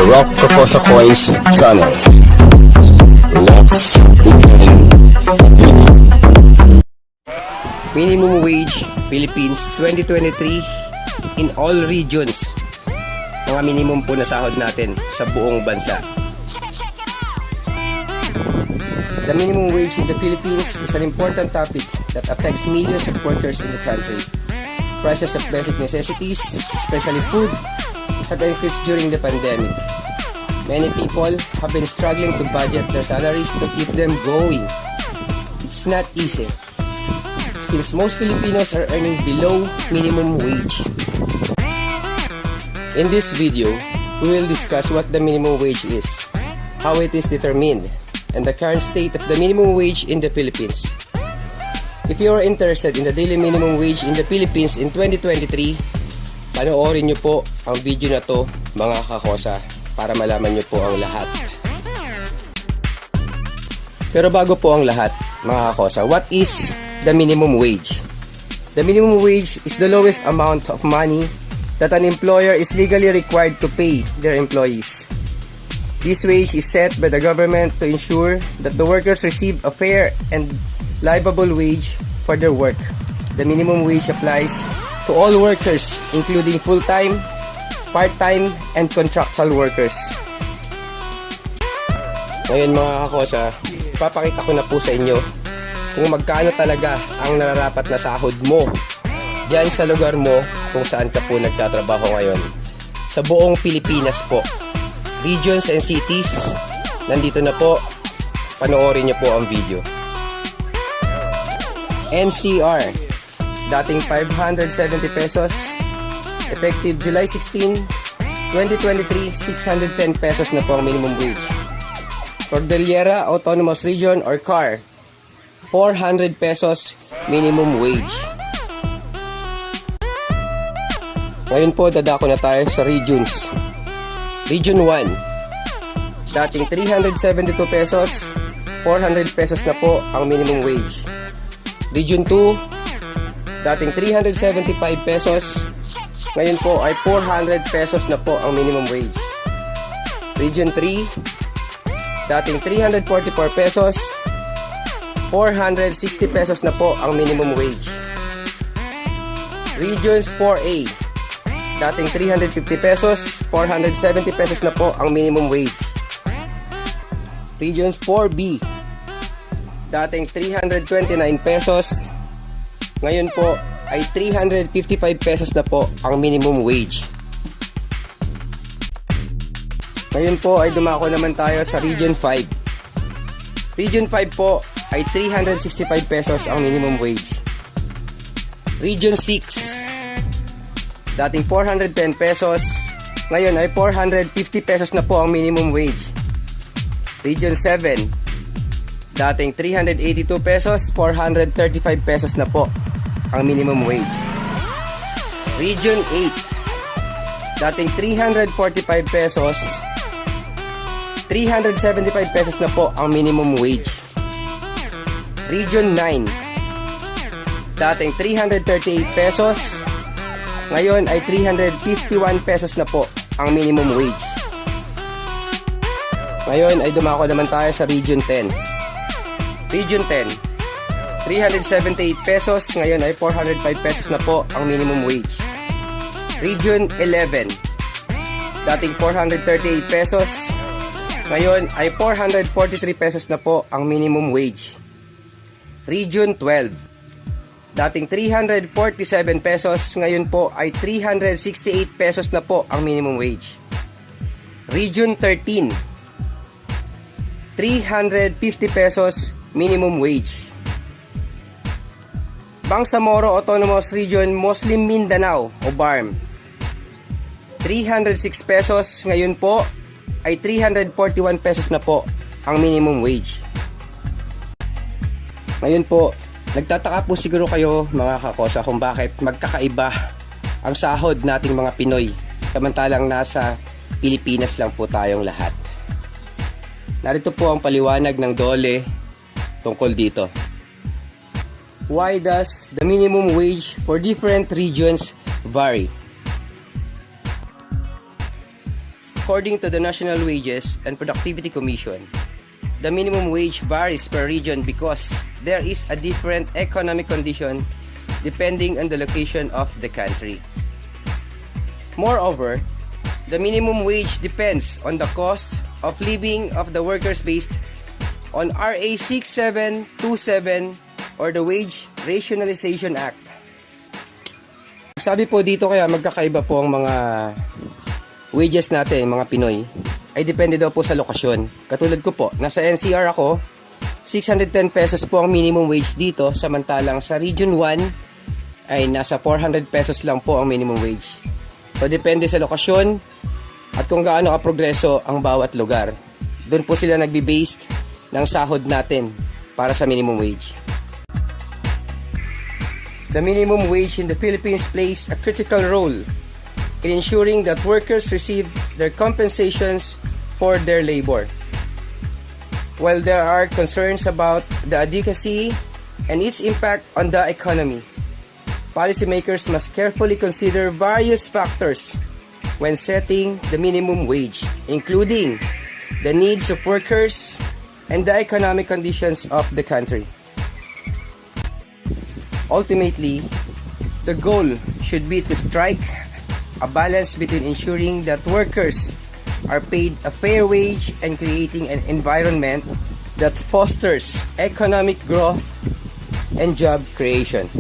Rock Kokosakoy's channel. Let's begin. Minimum Wage Philippines 2023 in all regions. Mga minimum po na sahod natin sa buong bansa. The minimum wage in the Philippines is an important topic that affects millions of workers in the country. Prices of basic necessities, especially food, have increased during the pandemic. Many people have been struggling to budget their salaries to keep them going. It's not easy, since most Filipinos are earning below minimum wage. In this video, we will discuss what the minimum wage is, how it is determined, and the current state of the minimum wage in the Philippines. If you are interested in the daily minimum wage in the Philippines in 2023, panoorin nyo po ang video na to, mga kakosa, para malaman nyo po ang lahat. Pero bago po ang lahat, mga kakosa, what is the minimum wage? The minimum wage is the lowest amount of money that an employer is legally required to pay their employees. This wage is set by the government to ensure that the workers receive a fair and livable wage for their work. The minimum wage applies to all workers, including full-time, part-time, and contractual workers. Ngayon mga kakosa, papakita ko na po sa inyo kung magkano talaga ang nararapat na sahod mo diyan sa lugar mo kung saan ka po nagtatrabaho ngayon. Sa buong Pilipinas po, regions and cities, nandito na po, panoorin nyo po ang video. NCR, dating 570 pesos, effective July 16, 2023, 610 pesos na po ang minimum wage. Cordillera Autonomous Region or CAR, 400 pesos minimum wage. Ngayon po, dadako na tayo sa regions. Region 1, dating 372 pesos, 400 pesos na po ang minimum wage. Region 2, dating 375 pesos, ngayon po ay 400 pesos na po ang minimum wage. Region 3, dating 344 pesos, 460 pesos na po ang minimum wage. Regions 4A, dating 350 pesos, 470 pesos na po ang minimum wage. Regions 4B, dating 329 pesos, ngayon po ay 355 pesos na po ang minimum wage. Ngayon po ay dumako naman tayo sa Region 5. Region 5 po ay 365 pesos ang minimum wage. Region 6, dating 410 pesos, ngayon ay 450 pesos na po ang minimum wage. Region 7, dating 382 pesos, 435 pesos na po ang minimum wage. Region 8, dating 345 pesos, 375 pesos na po ang minimum wage. Region 9, dating 338 pesos, ngayon ay 351 pesos na po ang minimum wage. Ngayon ay dumako naman tayo sa Region 10. Region 10, 378 pesos, ngayon ay 405 pesos na po ang minimum wage. Region 11, dating 438 pesos, ngayon ay 443 pesos na po ang minimum wage. Region 12, dating 347 pesos, ngayon po ay 368 pesos na po ang minimum wage. Region 13, 350 pesos minimum wage. Bangsamoro Autonomous Region, Muslim Mindanao o BARM, 306 pesos, ngayon po ay 341 pesos na po ang minimum wage. Ngayon po, nagtataka po siguro kayo mga kakosa kung bakit magkakaiba ang sahod nating mga Pinoy samantalang nasa Pilipinas lang po tayong lahat. Narito po ang paliwanag ng DOLE tungkol dito. Why does the minimum wage for different regions vary? According to the National Wages and Productivity Commission, the minimum wage varies per region because there is a different economic condition depending on the location of the country. Moreover, the minimum wage depends on the cost of living of the workers based on RA 6727 or the Wage Rationalization Act. Sabi po dito kaya magkakaiba po ang mga wages natin, mga Pinoy, ay depende daw po sa lokasyon. Katulad ko po, nasa NCR ako, 610 pesos po ang minimum wage dito, samantalang sa Region 1 ay nasa 400 pesos lang po ang minimum wage. So depende sa lokasyon at kung gaano kaprogreso ang bawat lugar. Doon po sila nagbe-based ng sahod natin para sa minimum wage. The minimum wage in the Philippines plays a critical role in ensuring that workers receive their compensations for their labor. While there are concerns about the adequacy and its impact on the economy, policymakers must carefully consider various factors when setting the minimum wage, including the needs of workers and the economic conditions of the country. Ultimately, the goal should be to strike a balance between ensuring that workers are paid a fair wage and creating an environment that fosters economic growth and job creation.